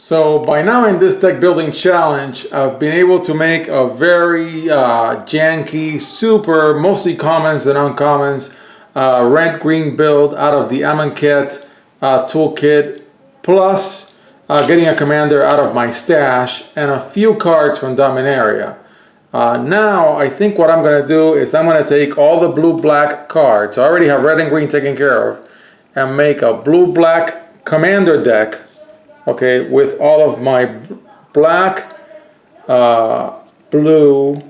So by now in this deck building challenge, I've been able to make a very janky, super, mostly commons and uncommons, red green build out of the Amonkhet toolkit, plus getting a commander out of my stash and a few cards from Dominaria. Now I think what I'm going to do is I'm going to take all the blue-black cards, I already have red and green taken care of, and make a blue-black commander deck. Okay, with all of my black, blue,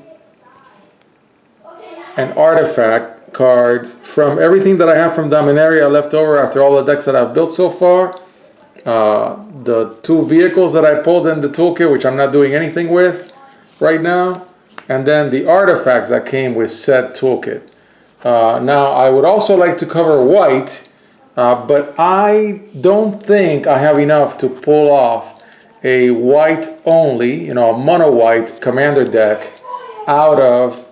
and artifact cards from everything that I have from Dominaria left over after all the decks that I've built so far. The two vehicles that I pulled in the toolkit, which I'm not doing anything with right now, and then the artifacts that came with said toolkit. Now, I would also like to cover white. But I don't think I have enough to pull off a white only, a mono white commander deck out of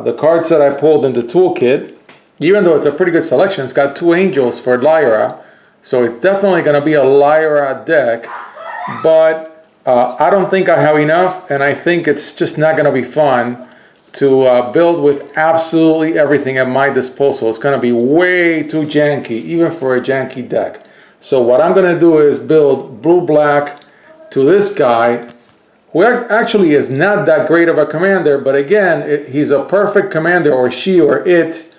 the cards that I pulled in the toolkit. Even though it's a pretty good selection, it's got two angels for Lyra, so it's definitely going to be a Lyra deck, but I don't think I have enough, and I think it's just not going to be fun to build with absolutely everything at my disposal. It's going to be way too janky, even for a janky deck. So what I'm going to do is build blue-black to this guy, who actually is not that great of a commander, but again, he's a perfect commander, or she or it,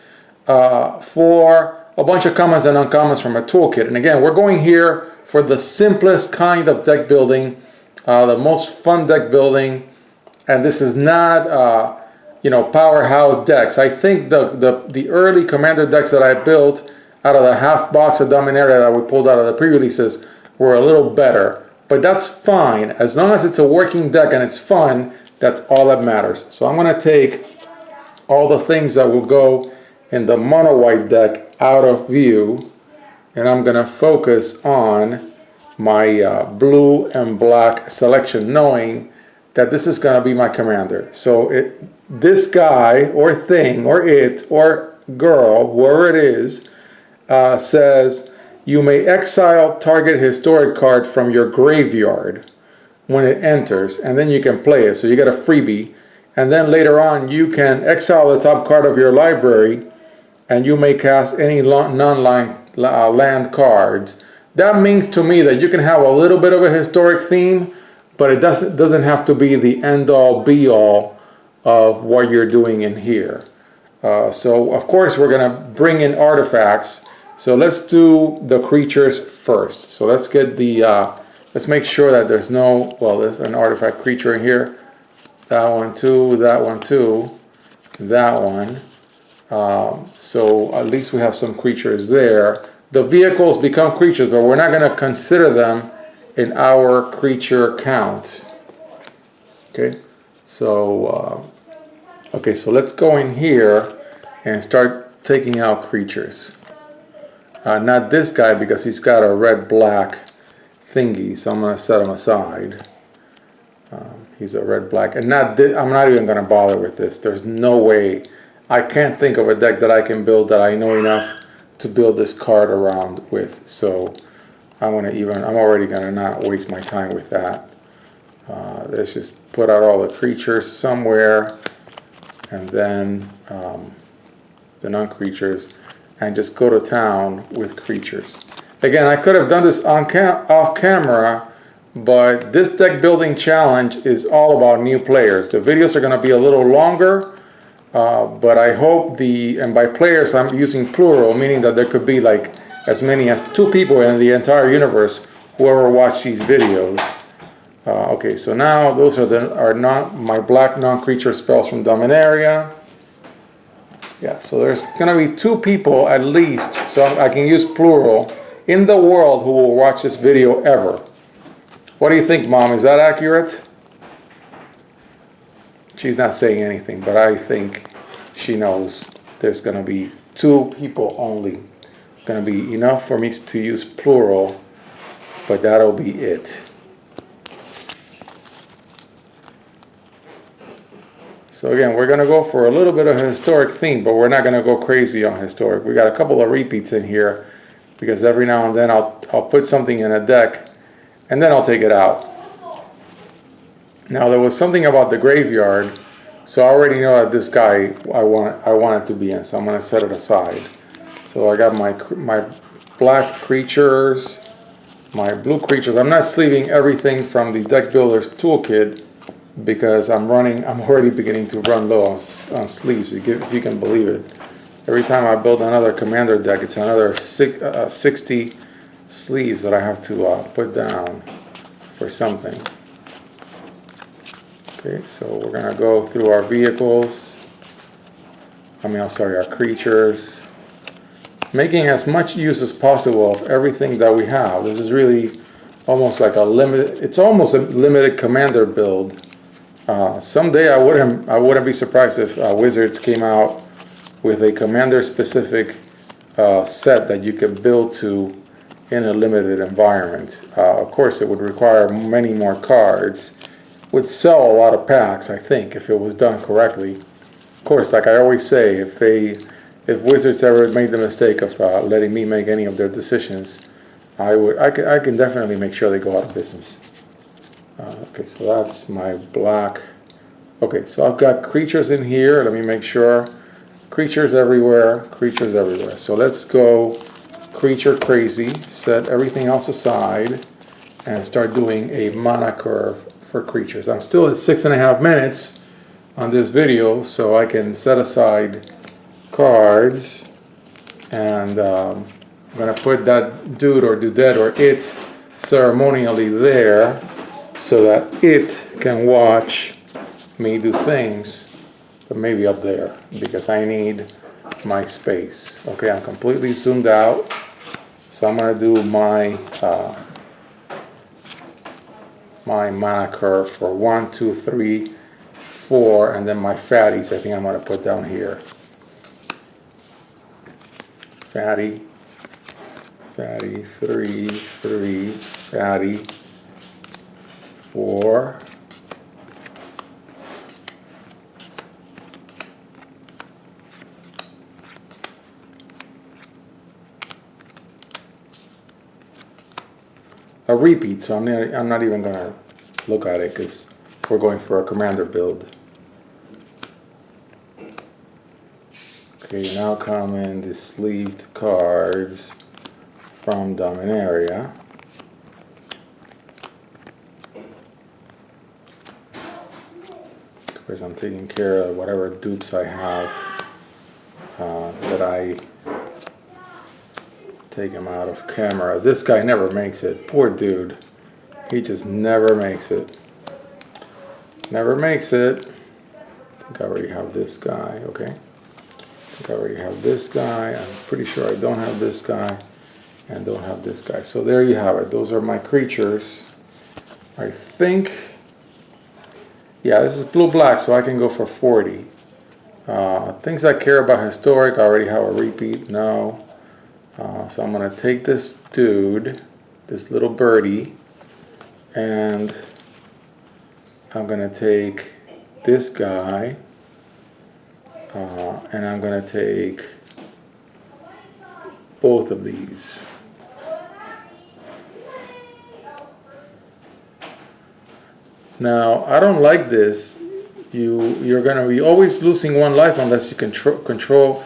for a bunch of commons and uncommons from a toolkit. And again, we're going here for the simplest kind of deck building, the most fun deck building, and this is not powerhouse decks. I think the early commander decks that I built out of the half box of Dominaria that we pulled out of the pre-releases were a little better. But that's fine. As long as it's a working deck and it's fun, that's all that matters. So I'm going to take all the things that will go in the mono white deck out of view, and I'm going to focus on my blue and black selection, knowing that this is going to be my commander. So this guy or thing or it or girl, whoever it is, says you may exile target historic card from your graveyard when it enters, and then you can play it. So you get a freebie, and then later on you can exile the top card of your library, and you may cast any non-land cards. That means to me that you can have a little bit of a historic theme, but it doesn't have to be the end-all be-all of what you're doing in here. So of course we're going to bring in artifacts. So let's do the creatures first. So let's get the let's make sure that there's no, well, there's an artifact creature in here. That one too, that one too, that one. So at least we have some creatures there. The vehicles become creatures, but we're not going to consider them in our creature count. Okay, so so let's go in here and start taking out creatures. Not this guy, because he's got a red-black thingy, so I'm going to set him aside. He's a red-black, and not this. I'm not even going to bother with this. There's no way. I can't think of a deck that I can build that I know enough to build this card around with. So I'm already going to not waste my time with that. Let's just put out all the creatures somewhere, and then the non-creatures, and just go to town with creatures. Again, I could have done this off camera, but this deck building challenge is all about new players. The videos are going to be a little longer, but I hope and by players I'm using plural, meaning that there could be like as many as 2 people in the entire universe whoever watch these videos. Okay, so now those are my black non-creature spells from Dominaria. Yeah, so there's going to be 2 people at least, so I can use plural, in the world who will watch this video ever. What do you think, Mom? Is that accurate? She's not saying anything, but I think she knows there's going to be 2 people only. Going to be enough for me to use plural, but that'll be it. So again, we're going to go for a little bit of a historic theme, but we're not going to go crazy on historic. We got a couple of repeats in here, because every now and then I'll put something in a deck and then I'll take it out. Now there was something about the graveyard, so I already know that this guy I want it to be in, so I'm going to set it aside. So I got my black creatures, my blue creatures. I'm not sleeving everything from the Deck Builder's toolkit because I'm already beginning to run low on sleeves, if you can believe it. Every time I build another commander deck, it's another 60 sleeves that I have to put down for something. Okay, so we're gonna go through our vehicles. Our creatures. Making as much use as possible of everything that we have. This is really almost like it's almost a limited commander build. Someday I wouldn't be surprised if Wizards came out with a commander specific set that you could build to in a limited environment. Of course, it would require many more cards. Would sell a lot of packs, I think, if it was done correctly. Of course, like I always say, if Wizards ever made the mistake of letting me make any of their decisions, I can definitely make sure they go out of business. Okay, so that's my black. Okay, so I've got creatures in here. Let me make sure. Creatures everywhere, creatures everywhere. So let's go creature crazy, set everything else aside, and start doing a mana curve for creatures. I'm still at 6.5 minutes on this video, so I can set aside cards, and I'm gonna put that dude or dudette or it ceremonially there so that it can watch me do things, but maybe up there because I need my space. Okay, I'm completely zoomed out, so I'm gonna do my my mana curve for 1, 2, 3, 4, and then my fatties I think I'm going to put down here. Fatty, 3, 3, fatty, 4, a repeat, so I'm not even going to look at it because we're going for a commander build. Okay, now come in the sleeved cards from Dominaria. Of course, I'm taking care of whatever dupes I have that I take him out of camera. This guy never makes it. Poor dude. He just never makes it. Never makes it. I think I already have this guy. Okay. I think I already have this guy. I'm pretty sure I don't have this guy and don't have this guy. So there you have it. Those are my creatures. I think, yeah, this is blue-black, so I can go for 40. Things I care about historic, I already have a repeat. No. So I'm going to take this dude, this little birdie, and I'm going to take this guy, and I'm going to take both of these. Now, I don't like this. You're going to be always losing one life unless you control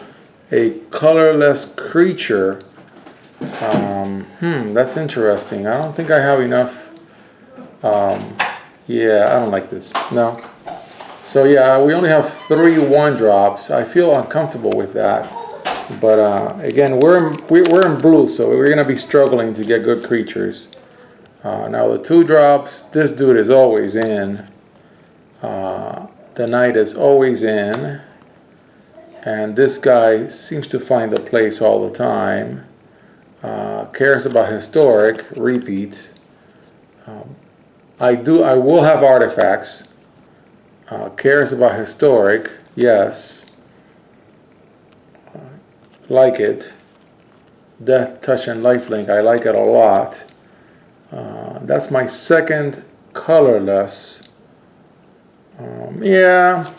a colorless creature. That's interesting. I don't think I have enough. Yeah, I don't like this. No. So yeah, we only have 3 1-drops. I feel uncomfortable with that. But again, we're in blue, so we're gonna be struggling to get good creatures. Now the 2-drops, this dude is always in. The knight is always in. And this guy seems to find a place all the time. Cares about historic, repeat. I will have artifacts. Cares about historic, yes. Like it. Death, touch, and lifelink, I like it a lot. That's my second colorless. Yeah.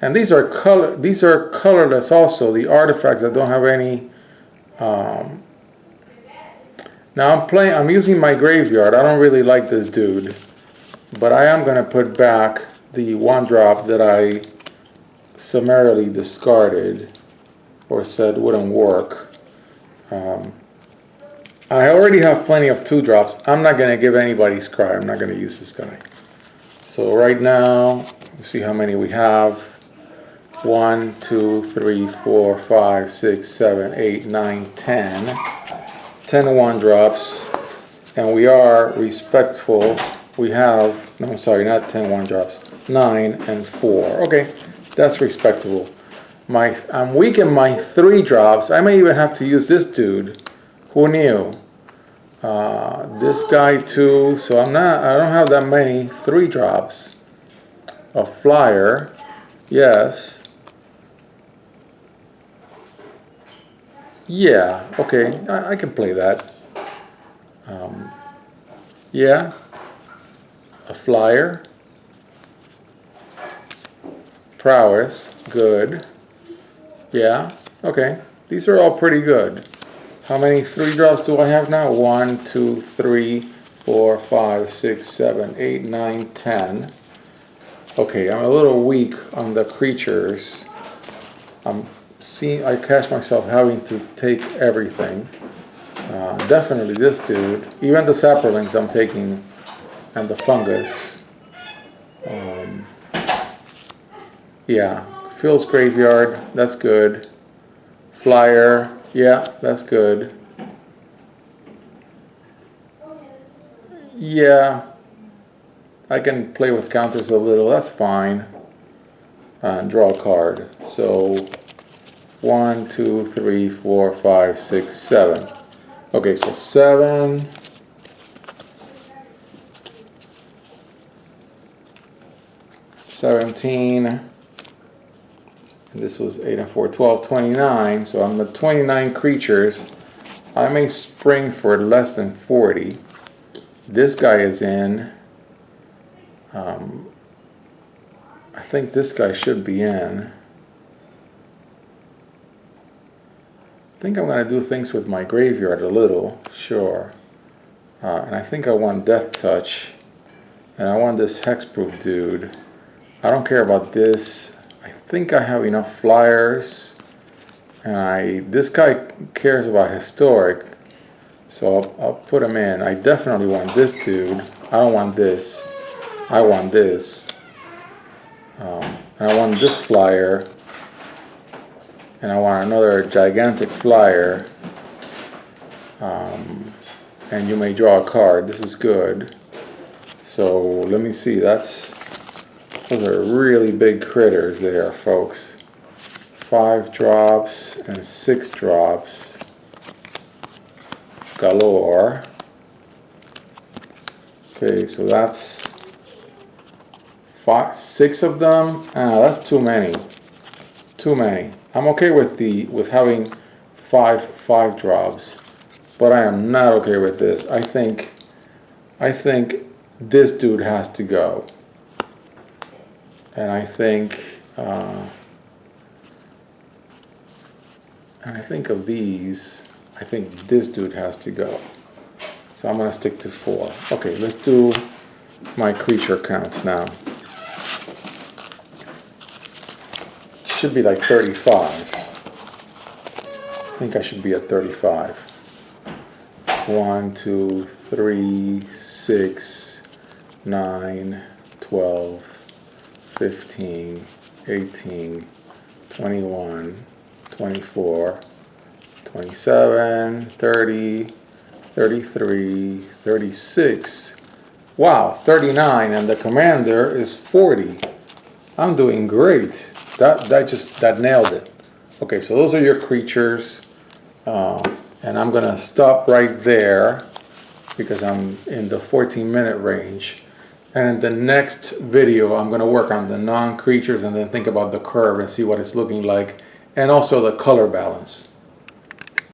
And these are colorless also, the artifacts that don't have any Now I'm using my graveyard. I don't really like this dude, but I am gonna put back the one drop that I summarily discarded or said wouldn't work. I already have plenty of 2 drops. I'm not gonna give anybody Scry. I'm not gonna use this guy. So right now, let's see how many we have. 1, 2, 3, 4, 5, 6, 7, 8, 9, 10. 10 1-drops. And we are respectful. We have, no, I'm sorry, not 10 1-drops. 9 and 4. Okay, that's respectable. I'm weak in my 3-drops. I may even have to use this dude. Who knew? This guy too. So I don't have that many 3-drops. A flyer. Yes. Yeah, okay, I can play that. Yeah. A flyer. Prowess. Good. Yeah, okay. These are all pretty good. How many 3-drops do I have now? 1, 2, 3, 4, 5, 6, 7, 8, 9, 10. Okay, I'm a little weak on the creatures. I catch myself having to take everything. Definitely this dude. Even the sapperlings I'm taking, and the fungus. Yeah, Phil's graveyard. That's good. Flyer. Yeah, that's good. Yeah, I can play with counters a little. That's fine. And draw a card. So 1, 2, 3, 4, 5, 6, 7. Okay, so 7. 17. And this was 8 and 4, 12, 29. So I'm at 29 creatures. I may spring for less than 40. This guy is in. I think this guy should be in. I think I'm going to do things with my graveyard a little, sure. And I think I want Death Touch. And I want this Hexproof dude. I don't care about this. I think I have enough flyers. And this guy cares about Historic. So I'll put him in. I definitely want this dude. I don't want this. I want this. And I want this flyer. And I want another gigantic flyer. And you may draw a card. This is good. So let me see. Those are really big critters there, folks. 5 drops and 6 drops. Galore. Okay, so that's 6 of them. That's too many. Too many. I'm okay with having 5 drops, but I am not okay with this. I think this dude has to go, and I think of these. I think this dude has to go. So I'm gonna stick to 4. Okay, let's do my creature count now. Should be like 35. I think I should be at 35. 1, 2, 3, 6, 9, 12, 15, 18, 21, 24, 27, 30, 33, 36. Wow, 39, and the commander is 40. I'm doing great. That nailed it. Okay, so those are your creatures, and I'm gonna stop right there because I'm in the 14-minute range. And in the next video, I'm gonna work on the non-creatures and then think about the curve and see what it's looking like, and also the color balance.